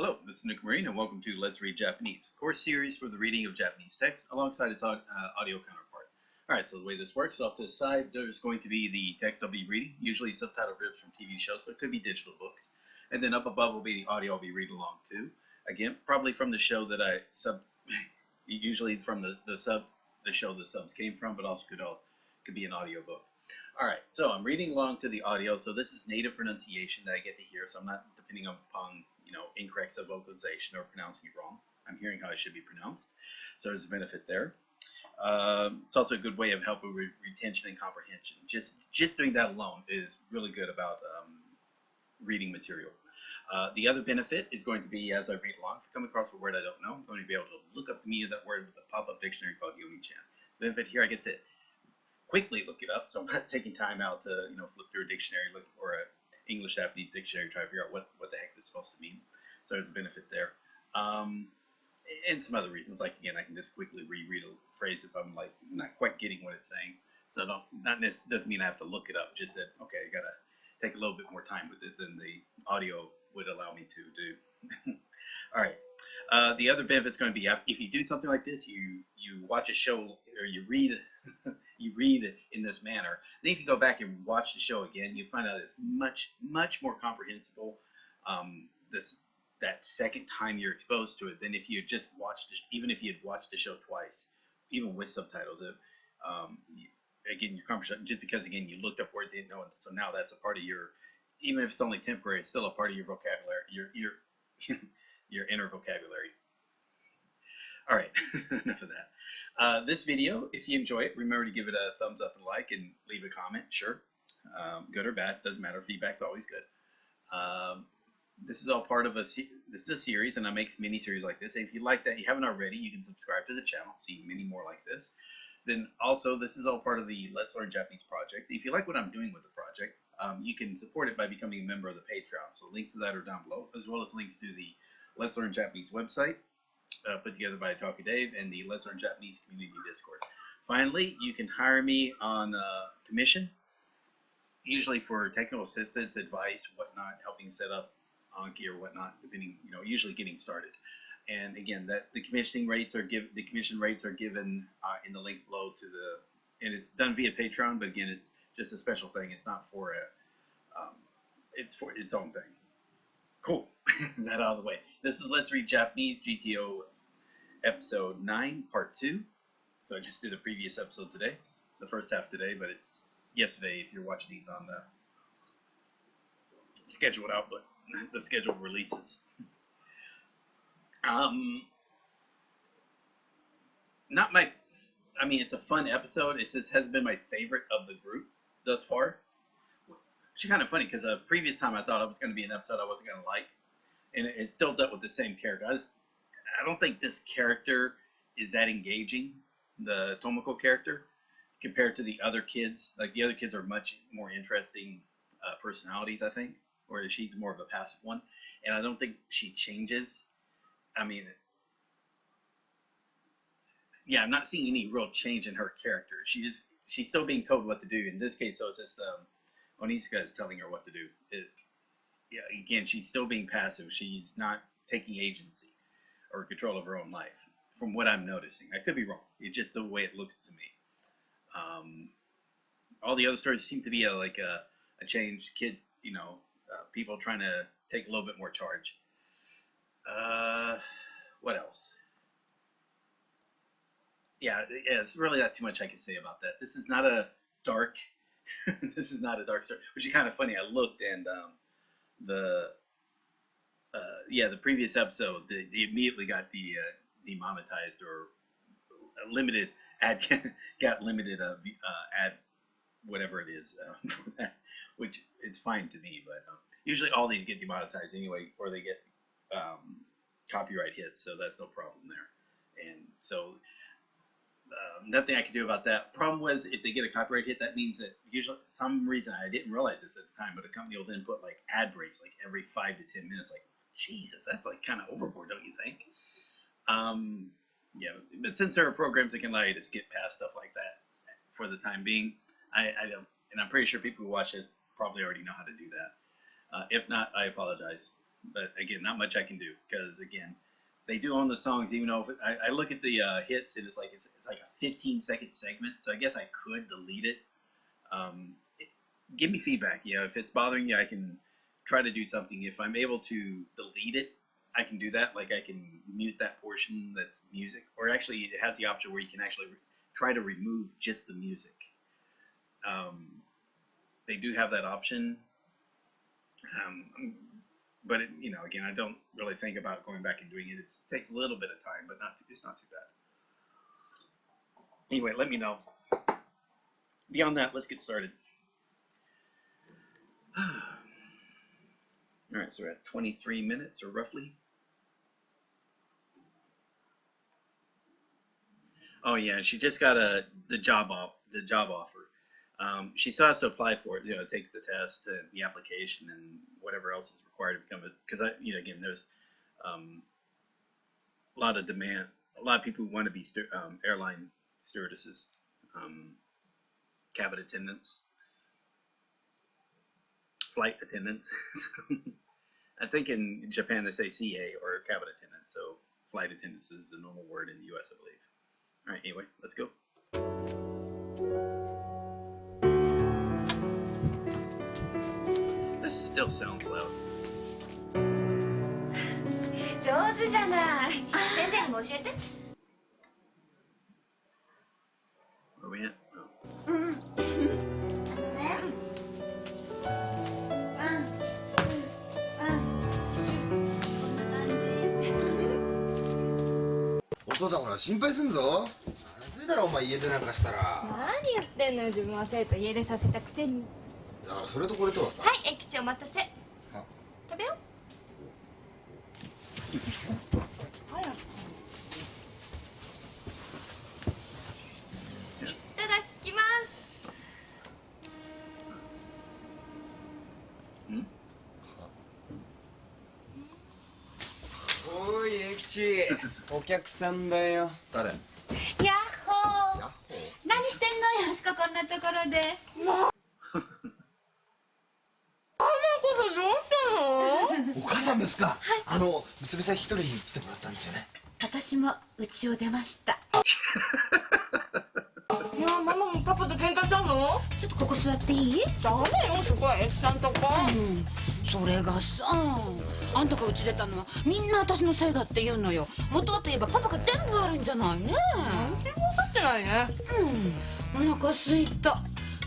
Hello, this is Nick Marine, and welcome to Let's Read Japanese, a course series for the reading of Japanese text alongside its audio counterpart. Alright, so the way this works, off to the side, there's going to be the text I'll be reading, usually subtitled rips from TV shows, but it could be digital books. And then up above will be the audio I'll be reading along to. Again, probably from the show that I usually from the show the subs came from, but also could be an audio book. Alright, so I'm reading along to the audio, so this is native pronunciation that I get to hear, so I'm not depending upon incorrect subvocalization or pronouncing it wrong. I'm hearing how it should be pronounced, so there's a benefit there. It's also a good way of helping with retention and comprehension. Just doing that alone is really good about reading material. The other benefit is going to be, as I read along, if I come across a word I don't know, I'm going to be able to look up the meaning of that word with a pop-up dictionary called Yomi-chan. The benefit here, I get to quickly look it up, so I'm not taking time out to flip through a dictionary or a English-Japanese dictionary, try to figure out what the heck this is supposed to mean. So there's a benefit there. And some other reasons, like, again, I can just quickly reread a phrase if I'm, like, not quite getting what it's saying. So doesn't mean I have to look it up. Just that, okay, I got to take a little bit more time with it than the audio would allow me to do. All right. The other benefit's going to be, if you do something like this, you watch a show or you read you read in this manner. Then if you go back and watch the show again, you find out it's much more comprehensible that second time you're exposed to it than if you had just watched it, even if you had watched the show twice, even with subtitles. Again, your comprehension, just because again you looked up words you didn't know, and so now that's a part of your, even if it's only temporary, it's still a part of your vocabulary, your inner vocabulary. All right, enough of that. This video, if you enjoy it, remember to give it a thumbs up and like, and leave a comment. Sure, good or bad, doesn't matter. Feedback's always good. This is all part of this is a series, and I make mini series like this. And if you like that, you haven't already, you can subscribe to the channel, see many more like this. Then also, this is all part of the Let's Learn Japanese project. If you like what I'm doing with the project, you can support it by becoming a member of the Patreon. So links to that are down below, as well as links to the Let's Learn Japanese website, put together by Talkie Dave, and the Let's Learn Japanese community Discord. Finally, you can hire me on commission, usually for technical assistance, advice, whatnot, helping set up Anki or whatnot, depending, usually getting started. And again, the commission rates are given in the links below to and it's done via Patreon, but again, it's just a special thing. It's not for it's for its own thing. Cool. That out of the way. This is Let's Read Japanese GTO episode 9, part 2. So I just did a previous episode today, the first half today, but it's yesterday if you're watching these on the scheduled output, the scheduled releases. It's a fun episode. It has been my favorite of the group thus far. Which is kind of funny because the previous time I thought it was going to be an episode I wasn't going to like, and it still dealt with the same character. I don't think this character is that engaging, the Tomoko character, compared to the other kids. Like, the other kids are much more interesting personalities, I think, whereas she's more of a passive one, and I don't think she changes. I'm not seeing any real change in her character. She's still being told what to do. In this case, so it's just Onizuka is telling her what to do. Again, she's still being passive. She's not taking agency or control of her own life, from what I'm noticing. I could be wrong. It's just the way it looks to me. All the other stories seem to be a changed kid, people trying to take a little bit more charge. What else? It's really not too much I can say about that. This is not a dark this is not a dark story, which is kind of funny. I looked, and the previous episode, they immediately got demonetized or limited got limited ad, whatever it is, for that, which it's fine to me, but usually all these get demonetized anyway, or they get copyright hits, so that's no problem there. And so nothing I can do about that. Problem was, if they get a copyright hit, that means that usually, some reason I didn't realize this at the time, but a company will then put like ad breaks like every 5 to 10 minutes. Like, Jesus, that's like kind of overboard, don't you think? But since there are programs that can allow you to skip past stuff like that for the time being, I don't, and I'm pretty sure people who watch this probably already know how to do that. If not, I apologize. but again, not much I can do because again, they do own the songs. Even though I look at the hits and it's like a 15-second segment, so I guess I could delete it. Give me feedback. You know, if it's bothering you, I can try to do something. If I'm able to delete it, I can do that. Like I can mute that portion that's music, or actually it has the option where you can actually try to remove just the music. They do have that option, but you know, again, I don't really think about going back and doing it. It takes a little bit of time, but it's not too bad. Anyway, let me know. Beyond that, let's get started. All right, so we're at 23 minutes, or roughly. Oh yeah, she just got the job offer. She still has to apply for it, you know, take the test and the application and whatever else is required to become because you know, again, there's a lot of demand, a lot of people who want to be airline stewardesses, cabin attendants, flight attendants. I think in Japan they say CA or cabin attendant, so flight attendants is the normal word in the US, I believe. All right, anyway, let's go. This still sounds loud. 上手じゃない。先生にも教えて。Where are we at? Oh. ね。お父さんほら心配すんぞ。まずいだろお前家出なんかしたら。何言ってんのよ、自分は生徒家出させたくせに。だからそれとこれとはさ。はい、駅長お待たせ。食べよう。早く。いただきます。おい駅地、お客さんだよ。誰？ヤッホー。何してんのよしこ、こんなところで。もう。お母さんですか。はい、娘さん一人に来てもらったんですよね。私も家を出ました。いやママもパパと喧嘩したの？ちょっとここ座っていい？ダメよ、そこは駅さんとか。それがさ、あんたが家出たのはみんな私のせいだって言うのよ。元はといえばパパが全部悪いんじゃないね。なんて分かってないね。お腹すいた。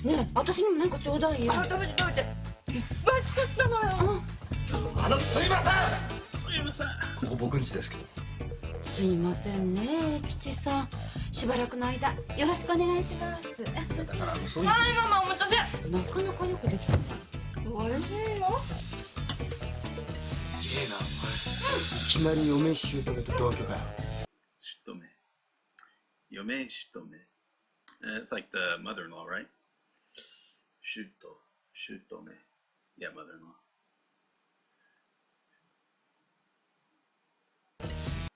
ねえ、私にもなんかちょうだいよ。食べて食べて。いっぱい作ったのよ。すいません。すいません。ここ僕ん家ですけど。すいませんね、吉さん。しばらくの間よろしくお願いします。いやだからそういう。はいママお待たせ。なかなかよくできたね。おいしいよ。すげえなお前。いきなり嫁姑と同居かよ。姑。嫁姑。It's like the mother-in-law, right? 姑。Yeah, mother-in-law.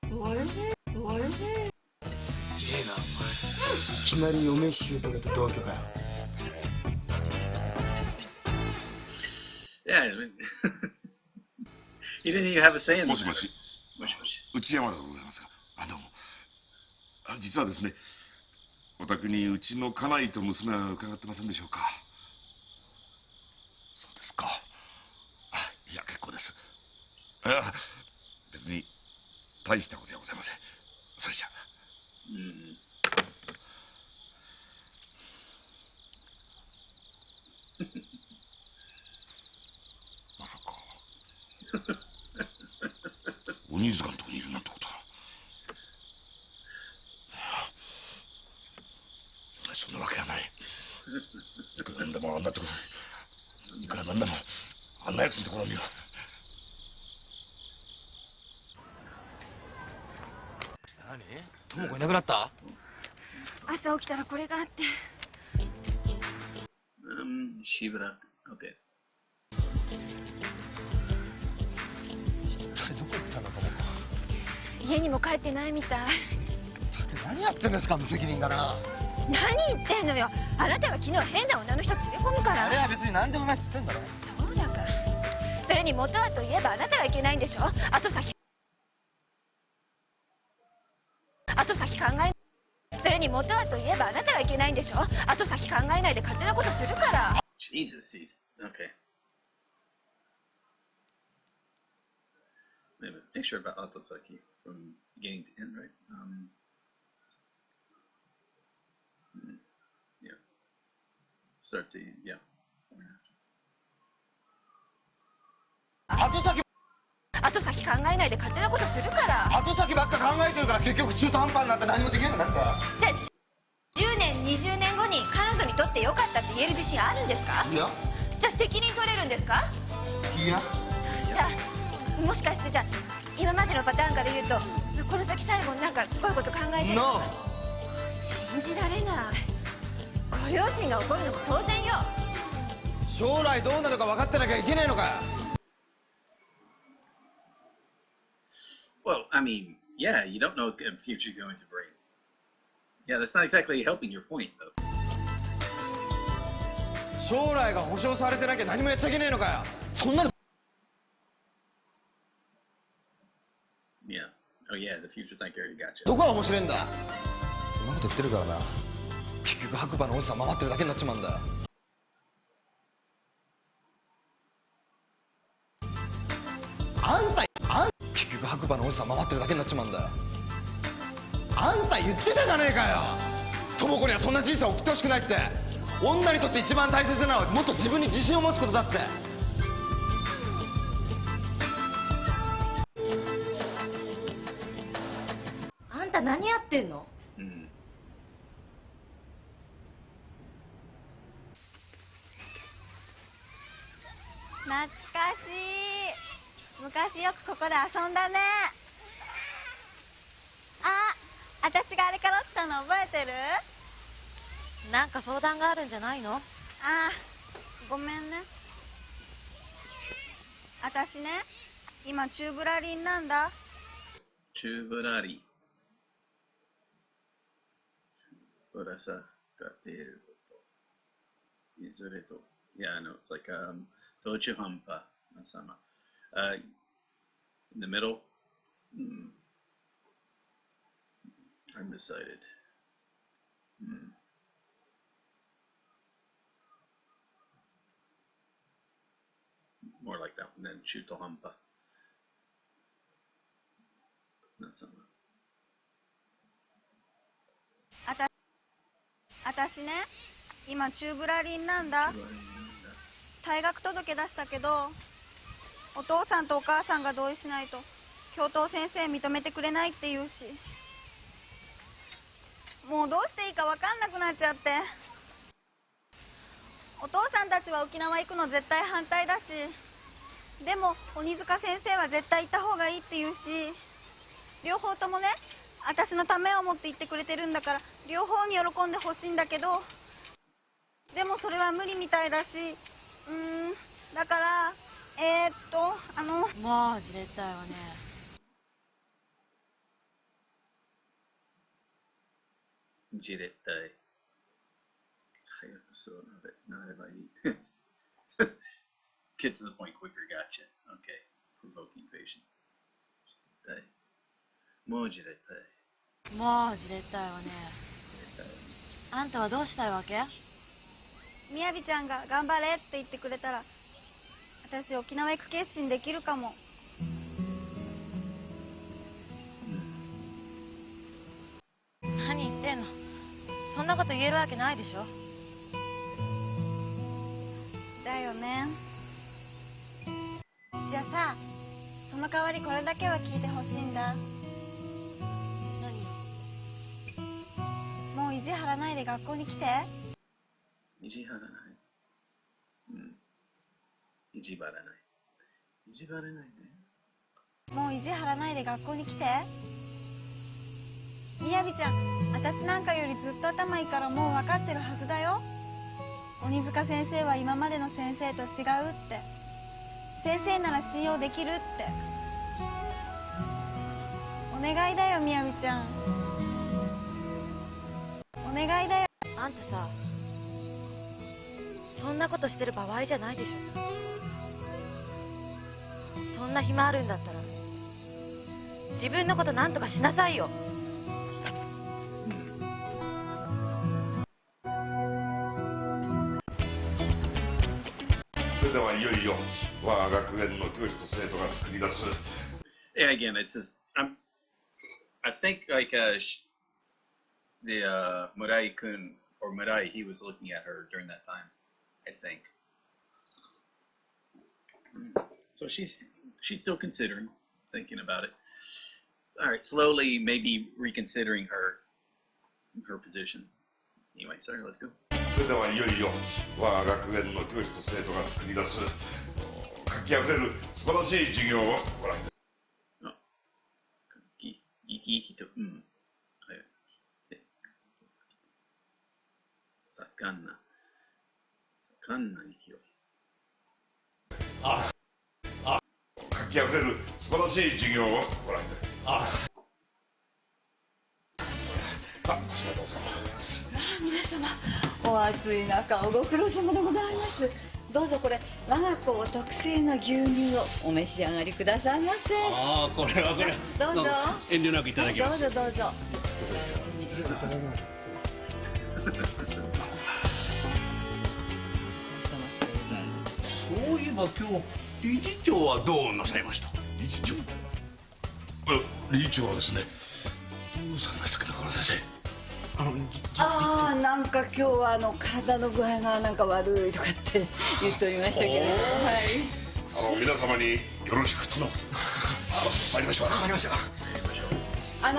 おいしいおいしい。すげえなお前。いきなり嫁姑と同居かよ。Yeah, he didn't even have a say in も this. しもし、もしもし。内山でございますが、どうも。実はですね、お宅にうちの家内と娘は伺ってませんでしょうか。そうですか。いや結構です。別に大したことじゃございません。それじゃ。まさか鬼塚のとこにいるなんてことは。そんなわけはない。いくらなんでもあんなところ、いくらなんでもあんなやつのところには。何？智子いなくなった？朝起きたらこれがあって。Shibura. Okay. 一体どこ行ったの智子。家にも帰ってないみたい。何やってんですか、無責任だな。何言ってんのよ。あなたが昨日変な女の人連れ込むから。あれは別に何でもないっつってんだろ。そうだからそれに元はといえばあなたがいけないんでしょ。後先考え、それに元はといえばあなたがいけないんでしょ。後先考えないで勝手なことするから。 Jesus, jeez. Okay. We have a picture about Atosaki from beginning to end, right? Yeah. Start to, yeah. 後先後先考えないで勝手なことするから。後先ばっか考えてるから結局中途半端になって何もできなくなった。じゃあ10年20年後に彼女にとってよかったって言える自信あるんですか。いやじゃあ責任取れるんですか。いやじゃあもしかしてじゃあ今までのパターンから言うとこの先最後になんかすごいこと考えてる。ノー。信じられない。ご両親が怒るのも当然よ。将来どうなるか分かってなきゃいけねえのかよ。Well, I mean, yeah, you don't know what the future's going to bring. Yeah, that's not exactly helping your point, though. 将来が保証されてなきゃ何もやっちゃいけねえのかよ。そんなの。Yeah. Oh, yeah, the future's not here. Gotcha. どこが面白いんだ。そんなこと言ってるからな。結局白馬のおじさん回ってるだけになっちまうんだ。結局白馬のおじさん回ってるだけになっちまうんだ。あんた言ってたじゃねえかよ。智子にはそんな人生を送ってほしくないって。女にとって一番大切なのはもっと自分に自信を持つことだって。あんた何やってんの。懐かしい。昔よくここで遊んだね。あ、私があれから落ちたの覚えてる？なんか相談があるんじゃないの。あ、ごめんね。私ね、今チューブラリンなんだ。チューブラリ。ぶら下がっていること。いずれと。Yeah, I know. It's like Tochu Hampa Masama. In the middle, undecided. More like that one than Shuto Hampa. Masama. 私ね、今チューブラリンなんだ。退学届出したけど、お父さんとお母さんが同意しないと教頭先生認めてくれないって言うし、もうどうしていいか分かんなくなっちゃって。お父さんたちは沖縄行くの絶対反対だし、でも鬼塚先生は絶対行った方がいいって言うし、両方ともね、私のためを思って言ってくれてるんだから、両方に喜んでほしいんだけど、でもそれは無理みたいだし、だからもうじれったいわね。じれったい。早くそうなればいい。Get to the point quicker, gotcha. Okay. Provoking patient. もうじれったい。もうじれったいわね。あんたはどうしたいわけ。みやびちゃんが頑張れって言ってくれたら、私沖縄行く決心できるかも。何言ってんの。そんなこと言えるわけないでしょ。だよね。じゃあさ、その代わりこれだけは聞いてほしいんだ。何。もう意地張らないで学校に来て。意地張らない。意地張らない。意地張らないね。もう意地張らないで学校に来て。みやびちゃん、私なんかよりずっと頭いいからもう分かってるはずだよ。鬼塚先生は今までの先生と違うって。先生なら信用できるって。お願いだよ、みやびちゃん。お願いだよ。あんたさ、そんなことしてる場合じゃないでしょ。んな暇あるんだったら自分のことなんとかしなさいよ。それではいよいよ我が学園の教師と生徒が作り出す。 Yeah, again, it's just I think like the Murai-kun or Murai, he was looking at her during that time, I think. So she's still considering, thinking about it. All right, slowly maybe reconsidering her position. Anyway, sorry, let's go. それではいよいよ我が学園の教師と生徒が作り出す活気あふれる素晴らしい授業をご覧いただきます。生き生きと、うん。盛んな勢い。活気あふれる素晴らしい授業をご覧いただきます。さあ、こちらどうぞ。皆様お暑い中ご苦労様でございます。どうぞこれ我が校特製の牛乳をお召し上がりくださいませ。ああ、これはこれ。どうぞ。遠慮なくいただきます。どうぞどうぞ。そういえば今日理事長はどうなさいました？理事長、理事長はですね、どうされましたっけ、中村先生。ああ、なんか今日は体の具合がなんか悪いとかって言っておりましたけれども、はい。皆様によろしくとのことで。参りましょう。参りましょう。なん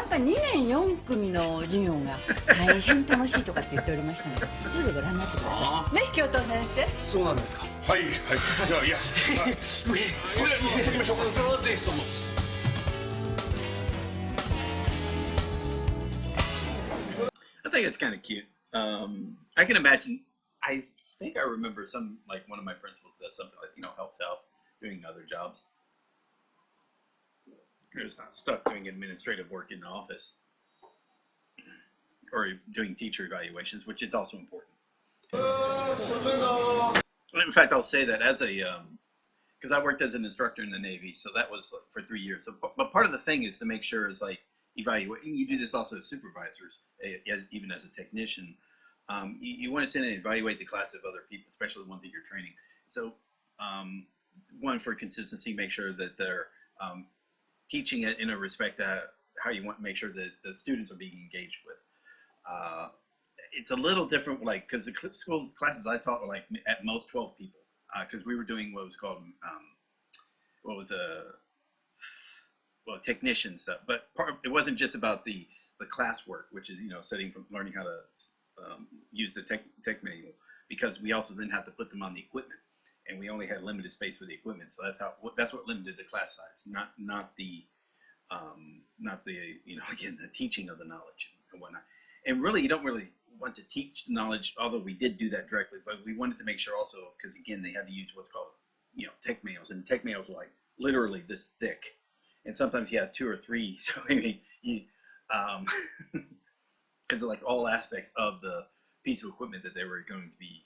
か2年4組の授業が大変楽しいとかって言っておりましたので、どうぞご覧になってくださいね、教頭先生。そうなんですか。はいはい。いや行きましょう。それはぜひとも。I think it's kind of cute. I can imagine. I think I remember like one of my principals does something like helps out doing other jobs. You're just not stuck doing administrative work in the office or doing teacher evaluations, which is also important. In fact, I'll say that as because I worked as an instructor in the Navy, so that was for 3 years. So, but part of the thing is to make sure is like evaluate. And you do this also as supervisors, even as a technician. You want to sit and evaluate the class of other people, especially the ones that you're training. So, one for consistency, make sure that they're teaching it in a respect to how you want to make sure that the students are being engaged with. It's a little different, like, because the schools classes I taught were like at most 12 people, because we were doing what was called technician stuff. But it wasn't just about the classwork, which is studying from learning how to use the tech manual, because we also then have to put them on the equipment. And we only had limited space for the equipment, so that's what limited the class size, not the again the teaching of the knowledge and whatnot. And really, you don't really want to teach knowledge, although we did do that directly, but we wanted to make sure also, because again they had to use what's called tech manuals, and tech manuals were like literally this thick, and sometimes you had 2 or 3. So I mean, because like all aspects of the piece of equipment that they were going to be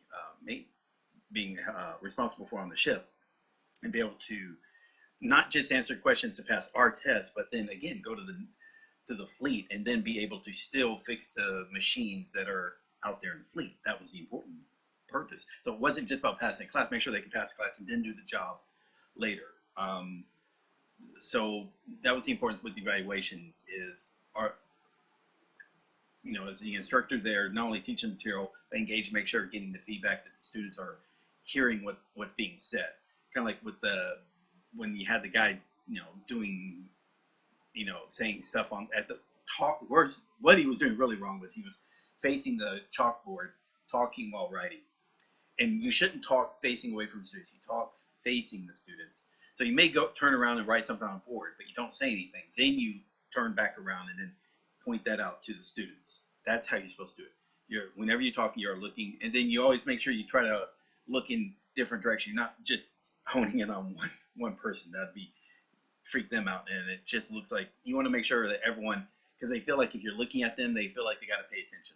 being responsible for on the ship, and be able to not just answer questions to pass our test, but then again go to the fleet and then be able to still fix the machines that are out there in the fleet. That was the important purpose. So it wasn't just about passing class, make sure they can pass class and then do the job later. So that was the importance with the evaluations is as the instructor there, not only teaching material, but engage, make sure getting the feedback that the students are hearing what's being said. Kind of like with when you had the guy, doing, saying stuff at the talk. What he was doing really wrong was he was facing the chalkboard, talking while writing. And you shouldn't talk facing away from the students. You talk facing the students. So you may turn around and write something on a board, but you don't say anything. Then you turn back around and then point that out to the students. That's how you're supposed to do it. Whenever you're talking, you're looking, and then you always make sure you try to look in different directions. You're not just honing in on one person. That'd be freak them out, and it just looks like you want to make sure that everyone, because they feel like if you're looking at them, they feel like they got to pay attention,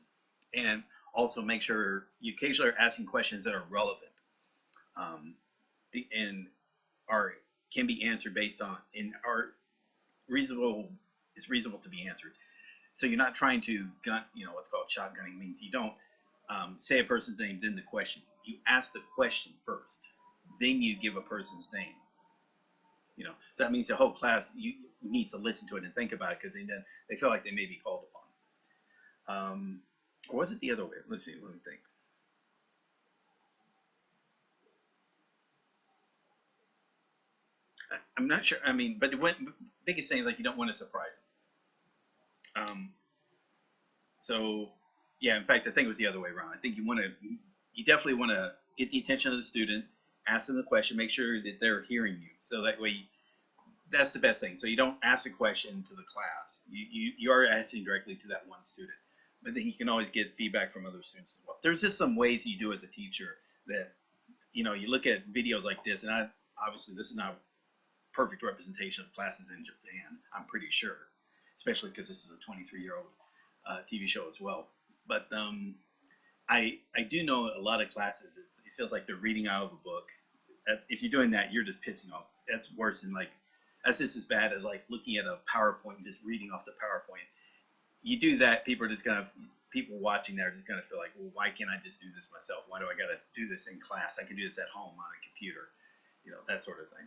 and also make sure you occasionally are asking questions that are relevant, and are can be answered based on and are reasonable. It's reasonable to be answered. So you're not trying to gun, what's called shotgunning means you don't say a person's name, then the question. You ask the question first, then you give a person's name. So that means the whole class needs to listen to it and think about it because they feel like they may be called upon. Or was it the other way? Let's see. Let me think. I'm not sure. I mean, but the biggest thing is like you don't want to surprise them. So yeah, in fact, I think it was the other way around. I think you definitely want to get the attention of the student, ask them the question, make sure that they're hearing you. So that way, that's the best thing. So you don't ask a question to the class. You are asking directly to that one student. But then you can always get feedback from other students as well. There's just some ways you do as a teacher that, you look at videos like this, and obviously this is not perfect representation of classes in Japan, I'm pretty sure, especially because this is a 23-year-old TV show as well. But I do know a lot of classes, it feels like they're reading out of a book. If you're doing that, you're just pissing off. That's worse than that's just as bad as looking at a PowerPoint and just reading off the PowerPoint. You do that, people watching that are just gonna feel like, well, why can't I just do this myself? Why do I gotta do this in class? I can do this at home on a computer, that sort of thing.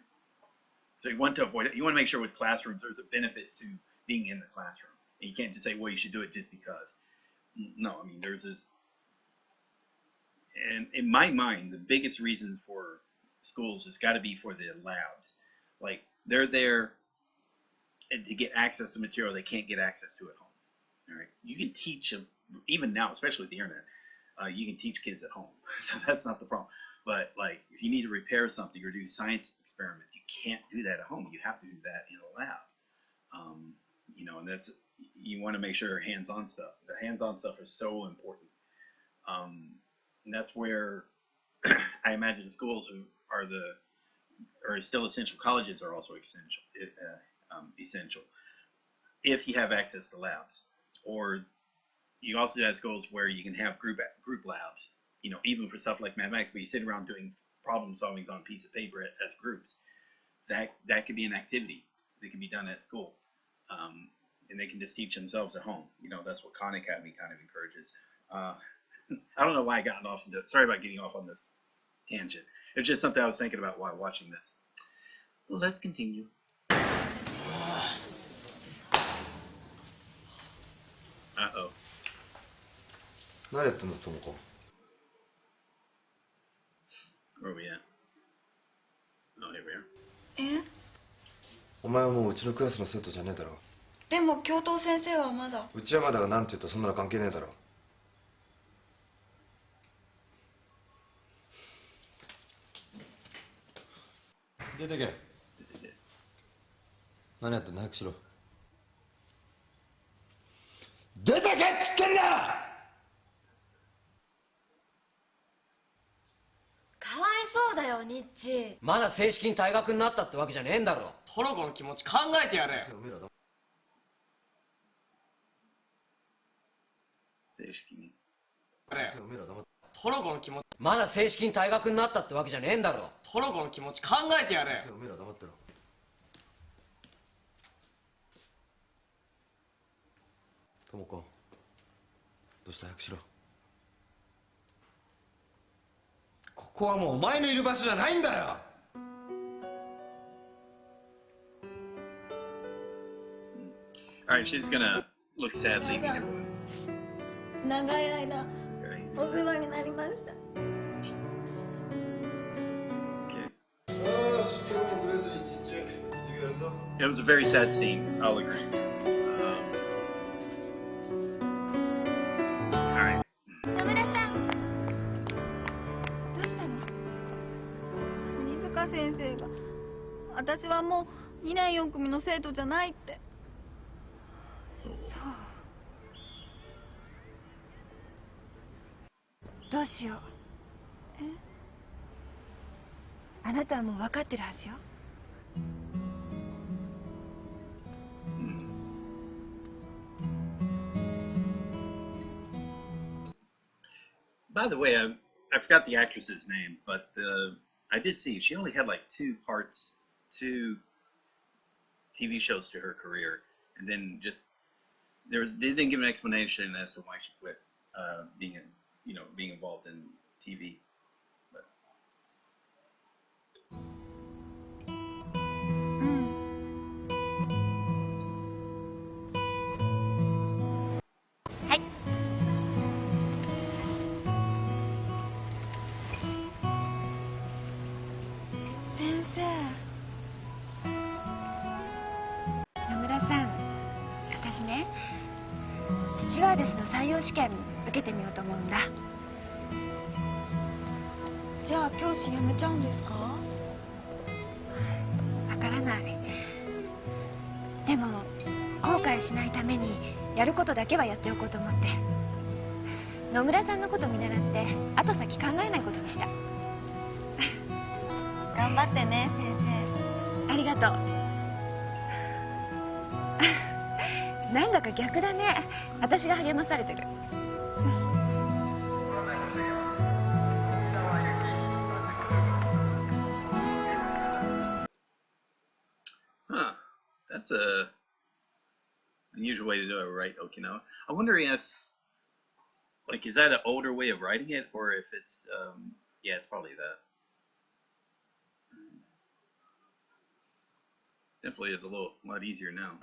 So you want to avoid it. You want to make sure with classrooms there's a benefit to being in the classroom. And you can't just say, well, you should do it just because. No, I mean, there's this. And in my mind, the biggest reason for schools has got to be for the labs. Like, they're there to get access to material they can't get access to at home. All right, you can teach them, even now, especially with the internet, you can teach kids at home. So that's not the problem. But if you need to repair something or do science experiments, you can't do that at home. You have to do that in a lab. And that's, you want to make sure hands-on stuff. The hands-on stuff is so important. And that's where I imagine schools who are still essential, colleges are also essential. If you have access to labs, or you also have schools where you can have group labs. Even for stuff like mathematics, where you sit around doing problem solvings on a piece of paper as groups, that could be an activity that can be done at school, and they can just teach themselves at home. That's what Khan Academy kind of encourages. I don't know why I got off into it. Sorry about getting off on this tangent. It's just something I was thinking about while watching this. Well, let's continue. 何やってんだともこ。Where are we at? Oh, here we are. え？お前はもううちのクラスの生徒じゃねえだろ。でも教頭先生はまだ。うちはまだが何て言ったらそんなの関係ねえだろ。出てけ。何やってんだ、早くしろ。出てけっつってんだ。かわいそうだよニッチ。まだ正式に退学になったってわけじゃねえんだろ。トロコの気持ち考えてやれ。正式に。トロコの気持ち。まだ正式に退学になったってわけじゃねえんだろ。トロコの気持ち考えてやれ。おめえら黙ってろ。ともこ、どうした、早くしろ。ここはもうお前のいる場所じゃないんだよ。Alright, she's gonna look sad leaving her. 長い間お世話になりました。It was a very sad scene, I'll agree. Alright. 野村さん。どうしたの？鬼塚先生が私はもう2年4組の生徒じゃないって。そう。どうしよう。あなたはもう分かってるはずよ。By the way, I forgot the actress's name, but I did see she only had like 2 parts two TV shows to her career, and then just they didn't give an explanation as to why she quit being involved in TV. But. はい。先生。野村さん、私ね、スチュワーデスの採用試験受けてみようと思うんだ。じゃあ教師辞めちゃうんですか？わからない。でも後悔しないためにやることだけはやっておこうと思って、野村さんのこと見習って後先考えないことにした。頑張ってね先生。ありがとう。なんだか逆だね。私が励まされてる。Huh. That's a unusual way to do it, right, Okinawa? I wonder if, like, is that an older way of writing it, or if it's, yeah, it's probably that. Definitely is a lot easier now.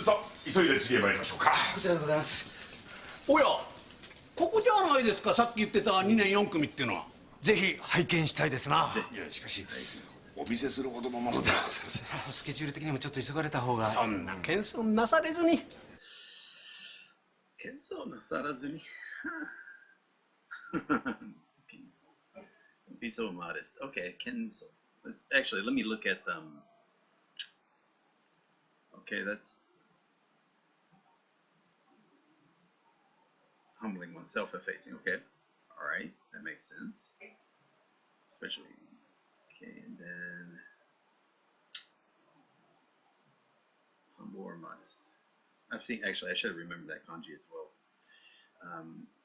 さあ、急いで次へ参りましょうか。こちらでございます。おや、ここじゃないですか、さっき言ってた2年4組っていうのは。ぜひ拝見したいですな。いや、しかしお見せするほどのものではございません。スケジュール的にもちょっと急がれた方が。そんな謙遜なされずに。謙遜なさらずに。謙遜。Don't be so modest. Okay, Kenzo. Let's actually let me look at Okay, that's humbling oneself, effacing. Okay, all right, that makes sense. Especially, okay, and then humble or modest. I've seen actually. I should have remembered that kanji as well.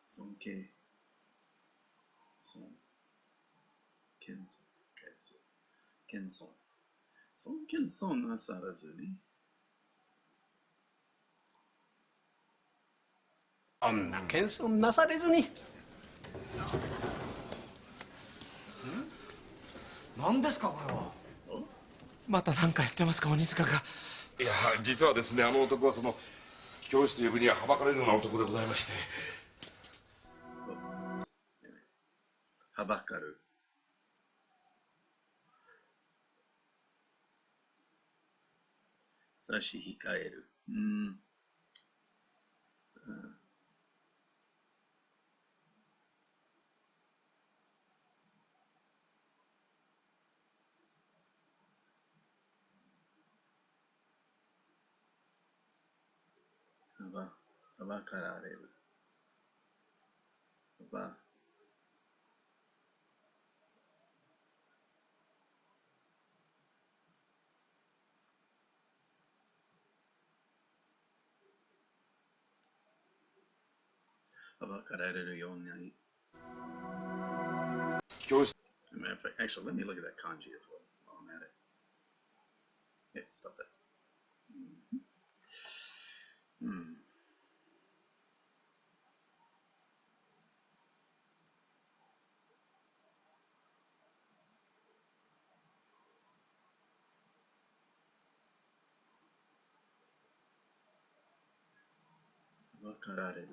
Sonke. Son. Kenson. Okay, so Kenson. Son Kenson nasarazuni. そんな謙遜なされずに。何ですかこれは。また何かやってますか、鬼塚が。いや、実はですね、あの男はその教師と呼ぶにははばかれるような男でございまして。はばかる。差し控える。はばかられる。はばかられるように。教師。Actually, let me look at that kanji as well while I'm at it. Yeah, stop that. Hmm. はばかられる。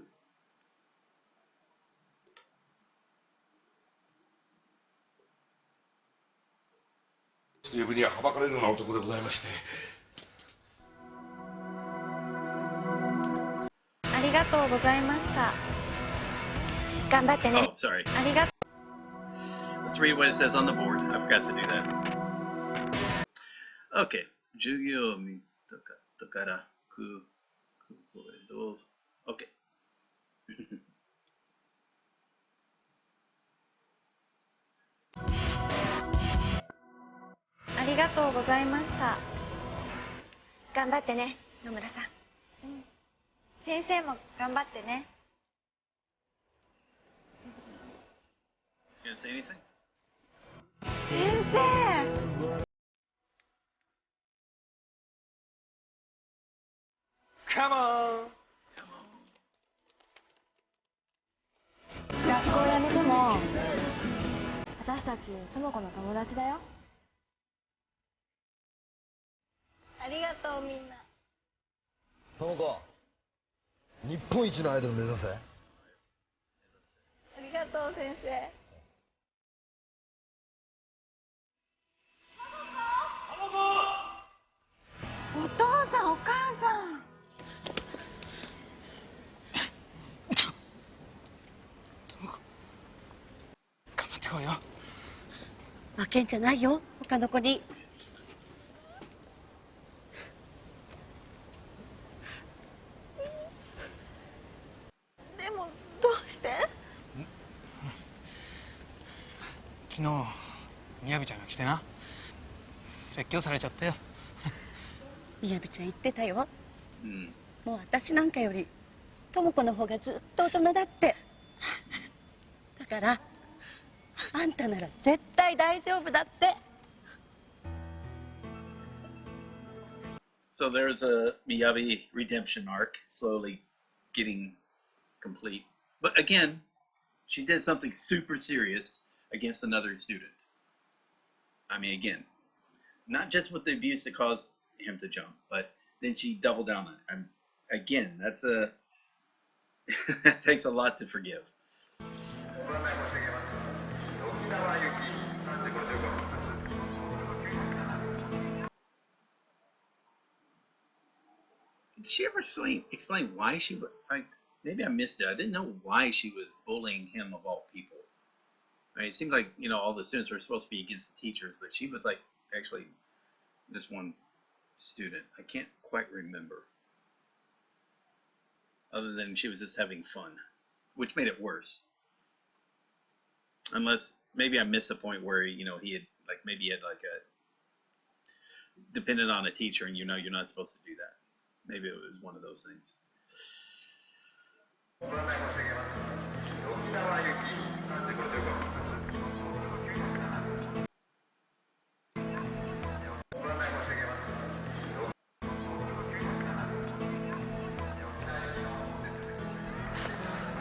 と呼ぶにははばかれるような男でございまして。ありがとうございました。頑張ってね。Oh, sorry. ありがとう。 Let's read what it says on the board. I forgot to do that. Okay. 授業見たかったから空港へどうぞ。Okay. ありがとうございました。頑張ってね、野村さん。先生も頑張ってね。Gonna say anything? 先生。Come on! 学校辞めても私たち智子の友達だよ。ありがとうみんな。智子、日本一のアイドル目指せ。ありがとう先生。お父さんお母さん。頑張ってこいよ。負けんじゃないよ他の子に。でもどうして？昨日みやびちゃんが来てな、説教されちゃったよ。みやびちゃん言ってたよ。うん。もう私なんかより智子の方がずっと大人だって。だからあんたなら絶対大丈夫だって。 So there's a Miyabi redemption arc slowly getting complete. But again, she did something super serious against another student. I mean, again, not just with the abuse that caused him to jump, but then she doubled down on it. And again, that's a that takes a lot to forgive. Did she ever explain why she was? Maybe I missed it. I didn't know why she was bullying him of all people. I mean, it seemed like, you know, all the students were supposed to be against the teachers, but she was like actually this one student. I can't quite remember. Other than she was just having fun, which made it worse. Unless maybe I missed the point where, you know, he had like maybe he had like a depended on a teacher, and you know you're not supposed to do that. Maybe it was one of those things.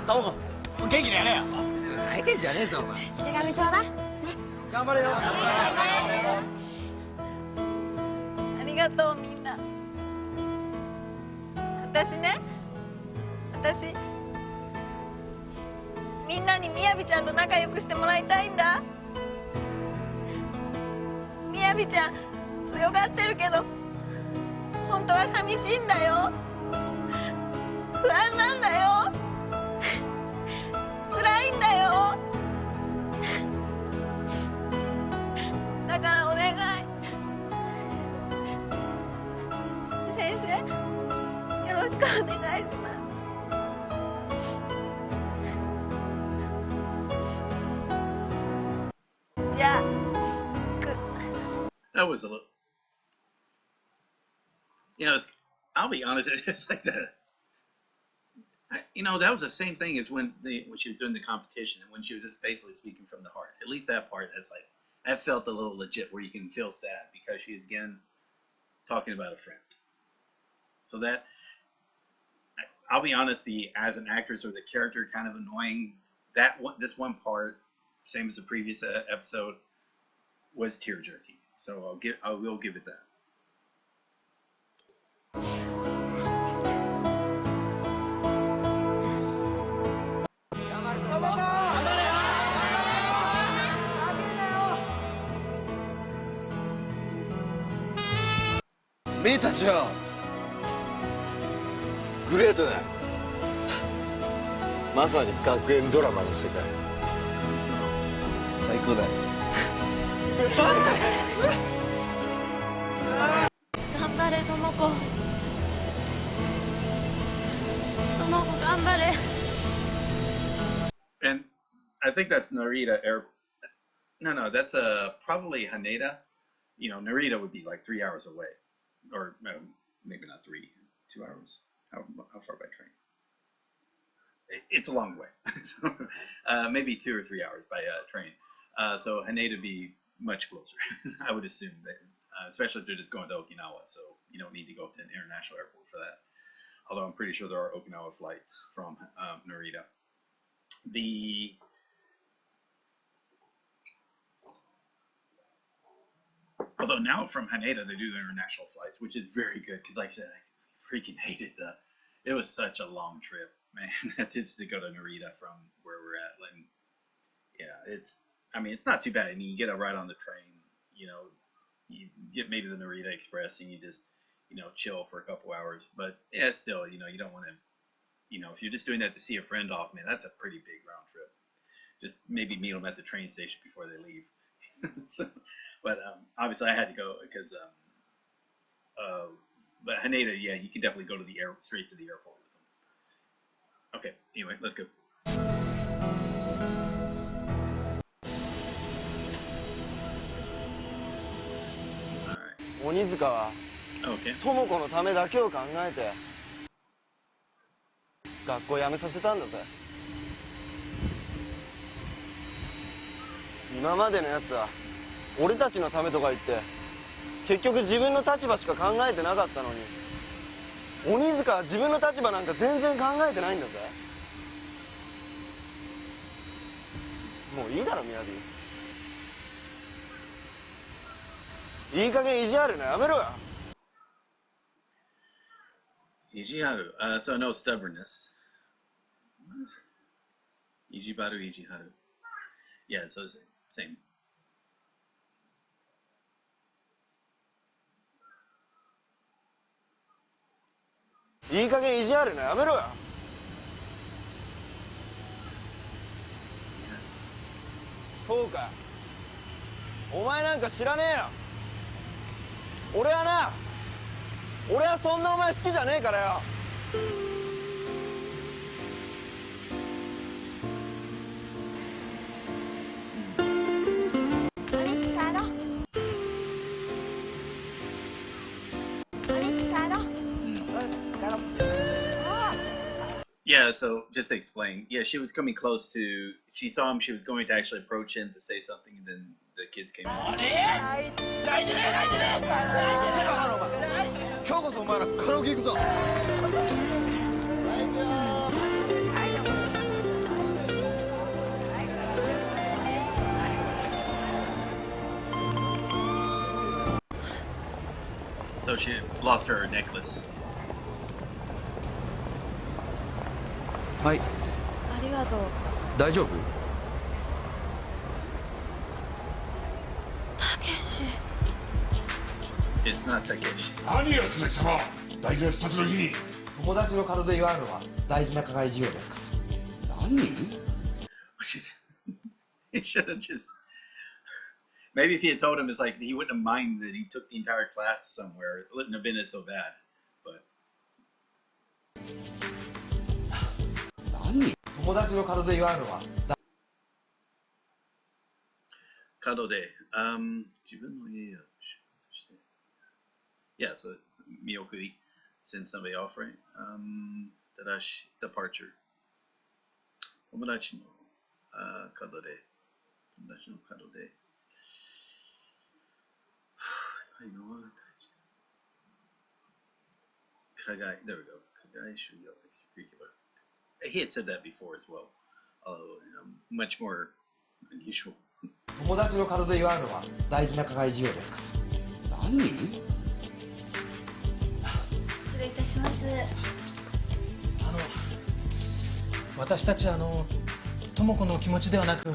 トモコ、元気でやれよ。泣いてんじゃねえぞお前。手紙ちょうだい。頑張れよ。ありがとうみんな。私みんなにみやびちゃんと仲良くしてもらいたいんだ。みやびちゃん強がってるけど本当は寂しいんだよ。不安なんだよ。辛いんだよ。だからお願い。先生よろしくお願いします。じゃあ、That was a little, you know, I'll be honest, it's like you know, that was the same thing as when she was doing the competition and when she was just basically speaking from the heart. At least that part, that's like, that felt a little legit where you can feel sad because she's again talking about a friend. So that, I'll be honest, as an actress or the character kind of annoying, this one part, same as the previous episode, was tear jerky. So I will give it that. Me たちよ、グレートだ。まさに学園ドラマの世界。最高だよ。頑張れ智子。智子頑張れ。 And I think that's Narita No, that's probably Haneda. You know, Narita would be like 3 hours away, or maybe not 2 hours. how far by train? It's a long way. So, maybe 2 or 3 hours by train. So Haneda would be much closer. I would assume that, especially if they're just going to Okinawa. So you don't need to go to an international airport for that. Although I'm pretty sure there are Okinawa flights from Narita. Although now from Haneda they do international flights, which is very good because, like I said, I freaking hated it was such a long trip, man. Just to go to Narita from where we're at, and yeah, it's not too bad. I mean, you get a ride on the train, you get maybe the Narita Express, and you just chill for a couple hours. But yeah, still, you don't want to, if you're just doing that to see a friend off, man, that's a pretty big round trip. Just maybe meet them at the train station before they leave. So, but obviously I had to go because but Haneda, yeah, you can definitely go to straight to the airport with them. Okay, anyway, let's go. 鬼塚は智子のためだけを考えて学校辞めさせたんだぜ。今までのやつは俺たちのためとか言って結局自分の立場しか考えてなかったのに、鬼塚は自分の立場なんか全然考えてないんだぜ。もういいだろ宮城、いい加減意地悪なやめろよ。意地悪、so no stubbornness. Ijibaru, Ijiharu. Yeah, so same. いい加減意地悪なやめろよ。そうか、お前なんか知らねえよ。俺はそんなお前好きじゃねえからよ。Yeah, so just to explain, yeah, she was coming close to, she saw him, she was going to actually approach him to say something, and then the kids came in. 今日こそお前らカラオケ行くぞ。 So she lost her necklace. はい。ありがとう。大丈夫？たけし。It's not Takeshi. 何よ鈴木様、大事な視察の日に。友達の門で祝うのは大事な課外授業ですから。何？ He should have just. Maybe if he had told him, it's like he wouldn't have minded that he took the entire class to somewhere. It wouldn't have been so bad. But. 友達の門で祝うのは門で、自分の家を出発して。Yeah, so it's 見送り send somebody off, right? Departure. 友達の門で、友達の門で。I know what. 課外 there we go. 課外修行 extracurricular. He had said that before as well, much more unusual. 友達の門で祝うのは大事な課外授業ですから。何？失礼いたします。私たち智子の気持ちではなく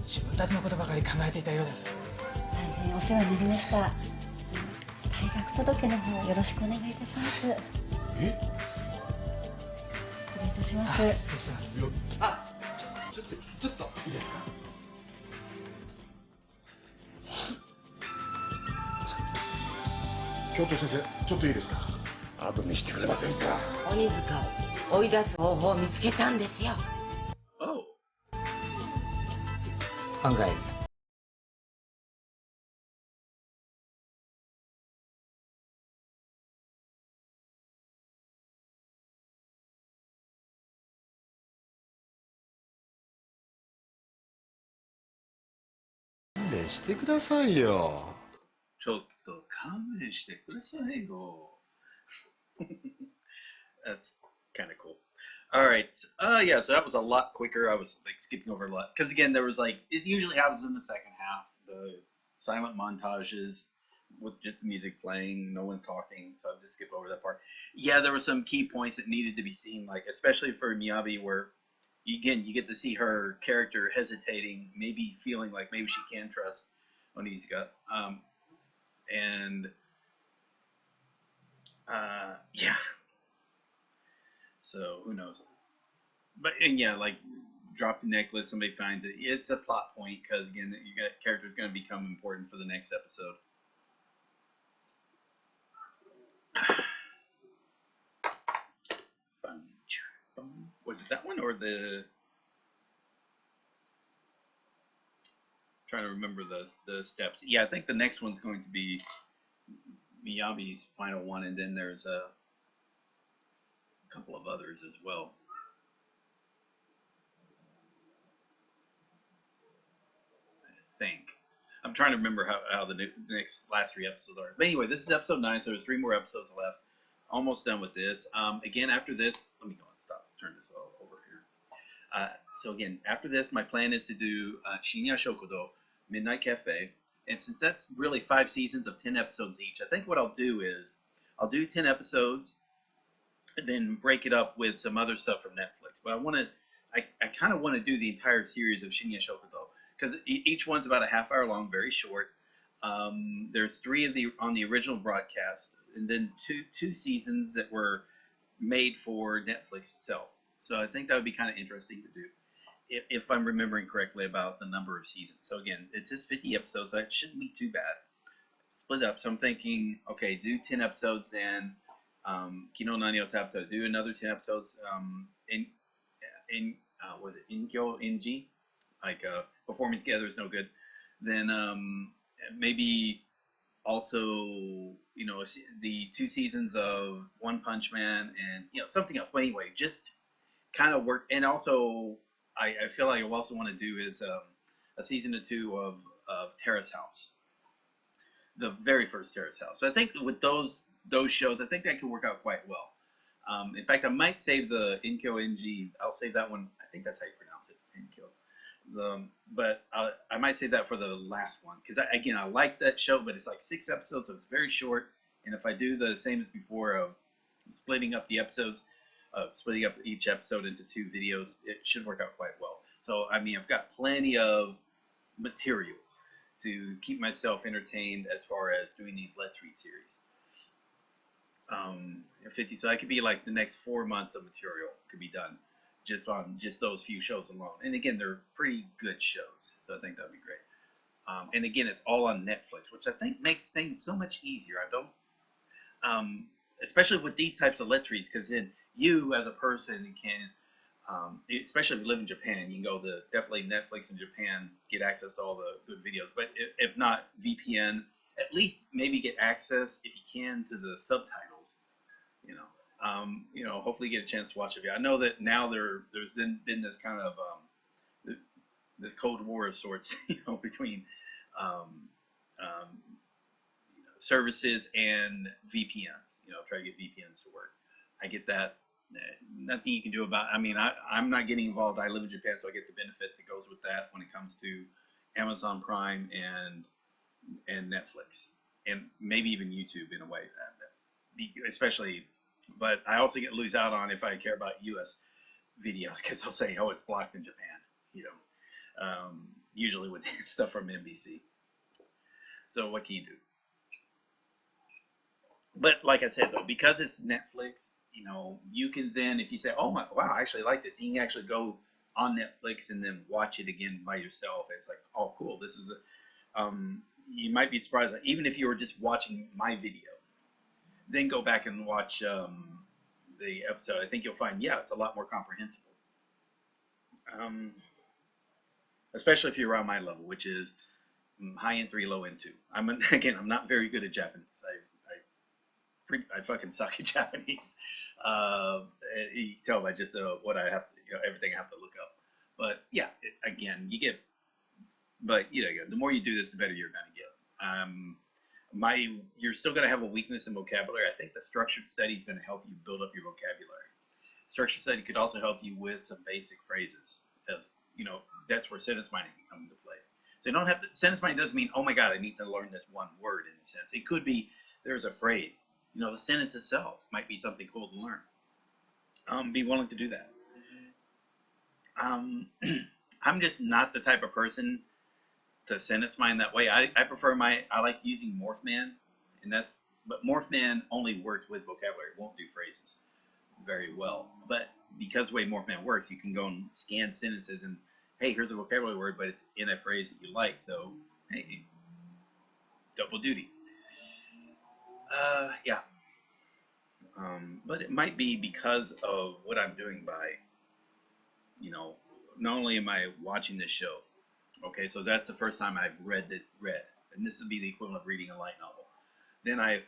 自分たちのことばかり考えていたようです。大変お世話になりました。退学届の方よろしくお願いいたします。え？失礼いたします。失礼します。あ、ちょっといいですか。教頭先生、ちょっといいですか。後にしてくれませんか。鬼塚を追い出す方法を見つけたんですよ。案外弁してくださいよ。ちょっと勘弁してくださいよ。That's kind of cool. All right. Yeah, so that was a lot quicker. I was like skipping over a lot. Because again, there was like, it usually happens in the second half. The silent montages with just the music playing, no one's talking. So I'll just skip over that part. Yeah, there were some key points that needed to be seen, like especially for Miyabi, where again, you get to see her character hesitating, maybe feeling like maybe she can trust Onizuka. Yeah. So who knows? But and yeah, like drop the necklace, somebody finds it. It's a plot point because again, you got characters going to become important for the next episode. Was it that one or the? Trying to remember the steps. Yeah, I think the next one's going to be Miyabi's final one, and then there's a couple of others as well. I think. I'm trying to remember how the last 3 episodes are. But anyway, this is episode 9, so there's 3 more episodes left. Almost done with this. Again, after this, let me go and stop. Turn this over here. So again, after this, my plan is to do Shinya Shokudo, Midnight Cafe. And since that's really 5 seasons of 10 episodes each, I think what I'll do is I'll do 10 episodes and then break it up with some other stuff from Netflix. But I kind of want to do the entire series of Shinya Shokudo because each one's about a half hour long, very short. There's 3 of on the original broadcast, and then two seasons that were made for Netflix itself. So I think that would be kind of interesting to do, if I'm remembering correctly about the number of seasons. So again, it's just 50 episodes, so it shouldn't be too bad. Split up. So I'm thinking, okay, do 10 episodes and Kino Nani o Tapta, do another 10 episodes was it Inkyo Inji? Like performing together is no good. Then maybe also, the 2 seasons of One Punch Man and, something else. But anyway, just kind of work. And also, I feel like I also want to do is a season or 2 of Terrace House, the very first Terrace House. So I think with those shows, I think that could work out quite well. In fact, I might save the Inkyo NG. I'll save that one. I think that's how you pronounce it, Inkyo. But I might save that for the last one because I like that show, but it's like 6 episodes, so it's very short. And if I do the same as before of splitting up the episodes, splitting up each episode into 2 videos, it should work out quite well. So I mean, I've got plenty of material to keep myself entertained as far as doing these Let's Read series. 50, so I could be like the next 4 months of material could be done just on just those few shows alone. And again, they're pretty good shows, so I think that'd be great. And again, it's all on Netflix, which I think makes things so much easier. I don't, especially with these types of Let's Reads, because then you as a person can, especially if you live in Japan, you can go to definitely Netflix in Japan, get access to all the good videos. But if not, VPN, at least maybe get access if you can to the subtitles. Hopefully get a chance to watch it. I know that now there's been this kind of this Cold War of sorts, between services and VPNs. Try to get VPNs to work. I get that. Nothing you can do about. I mean, I'm not getting involved. I live in Japan, so I get the benefit that goes with that when it comes to Amazon Prime and Netflix, and maybe even YouTube in a way. Especially, but I also lose out on if I care about U.S. videos because they'll say, "Oh, it's blocked in Japan." Usually with stuff from NBC. So what can you do? But like I said, though, because it's Netflix, you can then, if you say, "Oh wow, I actually like this," you can actually go on Netflix and then watch it again by yourself. It's like, "Oh, cool, this is a." You might be surprised that even if you were just watching my video, then go back and watch the episode. I think you'll find, it's a lot more comprehensible. Especially if you're around my level, which is high end 3, low end 2. I'm not very good at Japanese. I fucking suck at Japanese. You can tell by just what I have, everything I have to look up. But yeah, again, you get But you know, the more you do this, the better you're going to get. You're still going to have a weakness in vocabulary. I think the structured study is going to help you build up your vocabulary. Structured study could also help you with some basic phrases. As you know, that's where sentence mining can come into play. So you don't have to. Sentence mining doesn't mean, oh my God, I need to learn this one word in a sense. It could be there's a phrase. You know, the sentence itself might be something cool to learn. Be willing to do that. I'm just not the type of person to sentence mine that way. I prefer I like using Morphman, but Morphman only works with vocabulary. It won't do phrases very well. But because the way Morphman works, you can go and scan sentences and, hey, here's a vocabulary word, but it's in a phrase that you like. So, hey, double duty. Yeah. But it might be because of what I'm doing by, you know, not only am I watching this show, okay, so that's the first time I've read, and this would be the equivalent of reading a light novel. Then I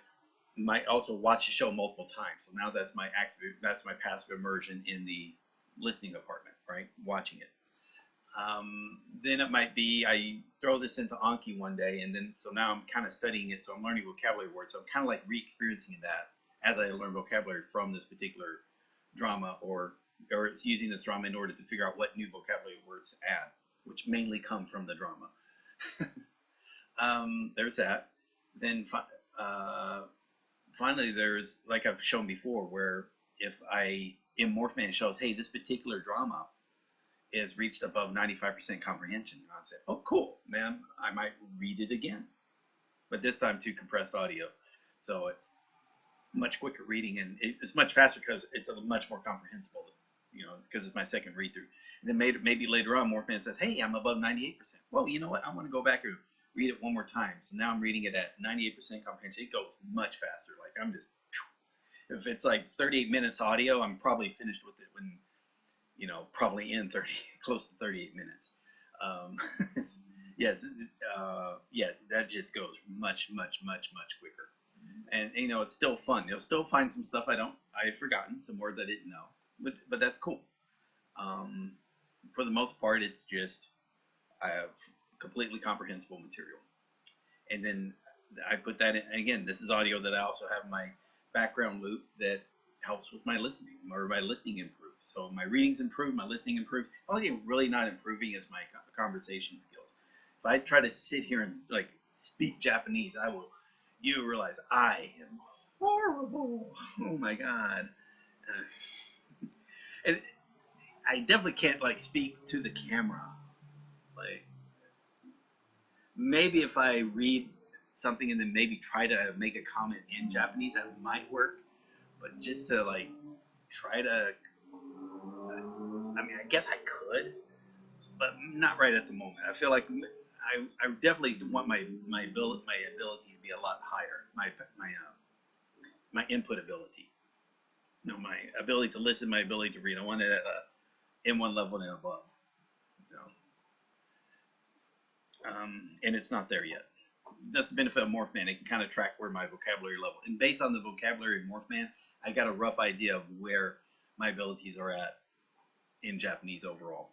might also watch the show multiple times. So now that's my passive immersion in the listening department, right? Watching it. Then it might be I throw this into Anki one day, and then so now I'm kind of studying it, so I'm learning vocabulary words. So I'm kind of like re-experiencing that as I learn vocabulary from this particular drama, or it's using this drama in order to figure out what new vocabulary words to add, which mainly come from the drama. There's that. Then finally, there's, like I've shown before, where if in Morphman shows, hey, this particular drama is reached above 95% comprehension, I'll say, oh, cool, man, I might read it again, but this time to compressed audio. So it's much quicker reading, and it's much faster because it's a much more comprehensible, you know, because it's my second read through. And then maybe later on, Morphman says, hey, I'm above 98%. Well, you know what? I want to go back and read it one more time. So now I'm reading it at 98% comprehension. It goes much faster. Like I'm just, if it's like 38 minutes audio, I'm probably finished with it when, you know, probably in close to 38 minutes. Yeah, that just goes much quicker. And you know, it's still fun. You'll still find some stuff I've forgotten, some words I didn't know, but that's cool. For the most part, it's just I have completely comprehensible material. And then I put that in, again, this is audio that I also have my background loop that helps with my listening, or my listening improves. So my readings improve, my listening improves. The only thing really not improving is my conversation skills. If I try to sit here and like speak Japanese, you realize I am horrible. Oh my God. And I definitely can't like speak to the camera. Like maybe if I read something and then maybe try to make a comment in Japanese, that might work. But just to like try to, I mean, I guess I could, but not right at the moment. I feel like I definitely want my ability to be a lot higher. My input ability. You know, my ability to listen, my ability to read. I want it at a M1 level and above. You know? And it's not there yet. That's the benefit of Morphman. It can kind of track where my vocabulary level, and based on the vocabulary of Morphman, I got a rough idea of where my abilities are at in Japanese overall.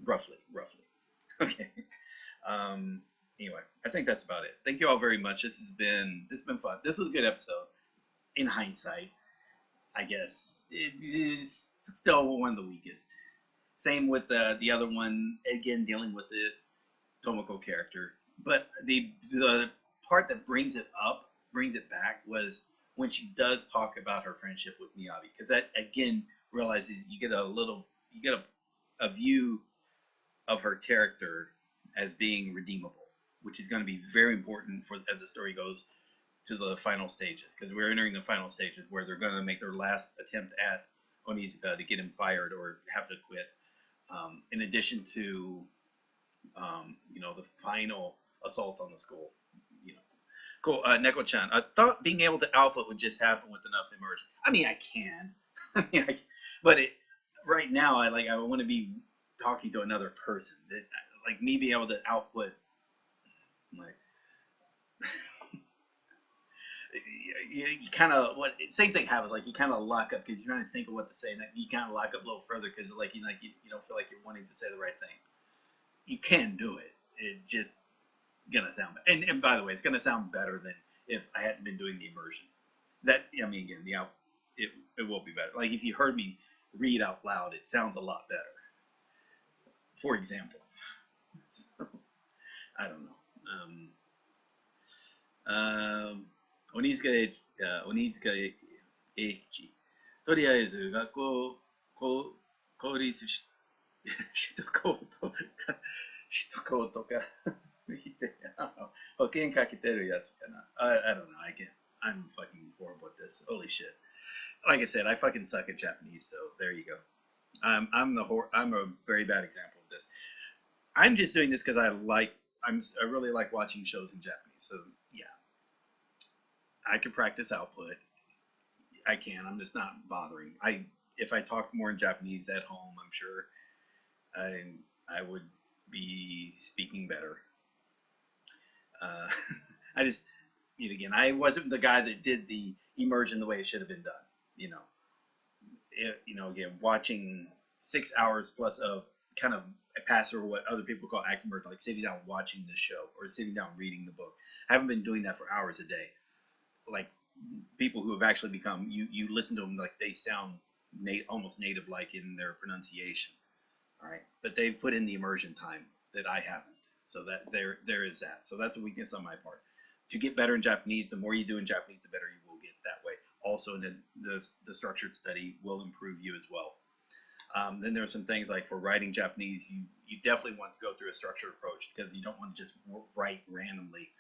Roughly. Okay. Anyway, I think that's about it. Thank you all very much. This has been fun. This was a good episode. In hindsight, I guess it is still one of the weakest. Same with the other one. Again, dealing with the Tomoko character. But the part that brings it back was when she does talk about her friendship with Miyabi, because that again realizes you get a view of her character as being redeemable, which is going to be very important as the story goes to the final stages, because we're entering the final stages where they're going to make their last attempt at Onizuka to get him fired or have to quit. In addition to you know, the final assault on the school. You know, cool. Neko-chan, I thought being able to output would just happen with enough immersion. I mean, I can, but right now, I want to be talking to another person. Like me being able to output, like, you kind of same thing happens. Like you kind of lock up because you're trying to think of what to say, and you kind of lock up a little further because you don't feel like you're wanting to say the right thing. You can do it, It just gonna sound, and by the way, it's gonna sound better than if I hadn't been doing the immersion. That, I mean, again, it will be better. Like if you heard me read out loud, it sounds a lot better. For example, so, I don't know. Onizuka Eikichi. とりあえず学校公立し首都高とか見て保険かけてるやつかな。I don't know. I'm fucking horrible at this. Holy shit. Like I said, I fucking suck at Japanese, so there you go. I'm a very bad example of this. I'm just doing this because I really like watching shows in Japanese. So yeah, I can practice output. I can. I'm just not bothering. If I talked more in Japanese at home, I'm sure I would be speaking better. Again, I wasn't the guy that did the immersion the way it should have been done. Again, watching 6 hours plus of kind of a pass or what other people call active immersion, like sitting down watching the show or sitting down reading the book. I haven't been doing that for hours a day. Like people who have actually become, you listen to them like they sound almost native like in their pronunciation. All right, but they've put in the immersion time that I haven't. So that there is that. So that's a weakness on my part. To get better in Japanese, the more you do in Japanese, the better you will get that way. Also, the structured study will improve you as well. Then there are some things like for writing Japanese, you definitely want to go through a structured approach because you don't want to just write randomly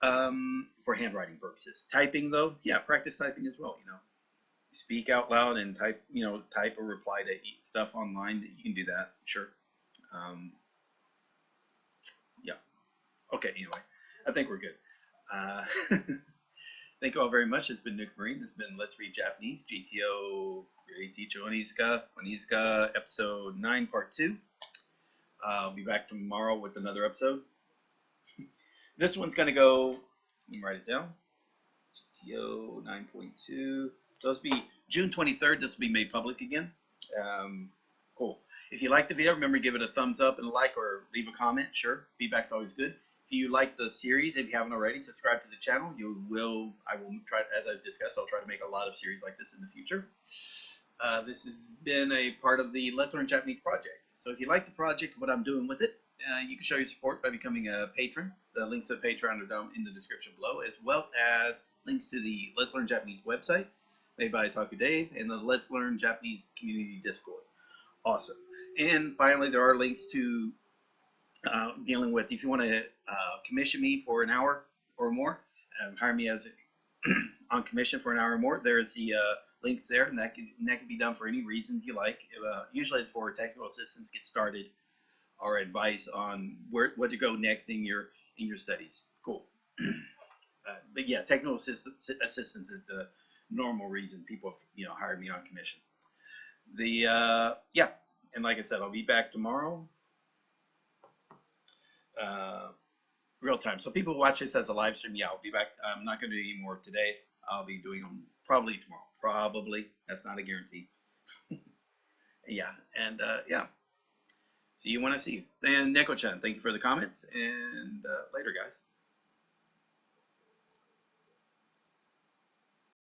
for handwriting purposes. Typing though, yeah, practice typing as well. Speak out loud and type or reply to stuff online. You can do that, sure. Yeah. Okay. Anyway, I think we're good. Thank you all very much. It's been Nick Marine. This has been Let's Read Japanese, GTO, Great Teacher Onizuka, episode 9, part 2. I'll be back tomorrow with another episode. This one's going to go, let me write it down, GTO 9.2. So this will be June 23rd. This will be made public again. Cool. If you like the video, remember to give it a thumbs up and a like or leave a comment. Sure, feedback's always good. If you like the series, if you haven't already, subscribe to the channel. I will try, as I've discussed, I'll try to make a lot of series like this in the future. This has been a part of the Let's Learn Japanese project. So if you like the project, what I'm doing with it, you can show your support by becoming a patron. The links to Patreon are down in the description below, as well as links to the Let's Learn Japanese website, made by Taku Dave, and the Let's Learn Japanese community Discord. Awesome. And finally, there are links to dealing with, if you want to commission me for an hour or more, hire me as on commission for an hour or more, there's the links there, and that can be done for any reasons you like. Usually it's for technical assistance, get started, or advice on what to go next in your studies. Cool. But yeah, technical assistance is the normal reason people hire me on commission. Yeah, and like I said, I'll be back tomorrow. Real time. So people who watch this as a live stream, yeah, I'll be back. I'm not going to do any more today. I'll be doing them probably tomorrow. Probably. That's not a guarantee. Yeah, and yeah. See you when I see you. And Neko-chan, thank you for the comments, and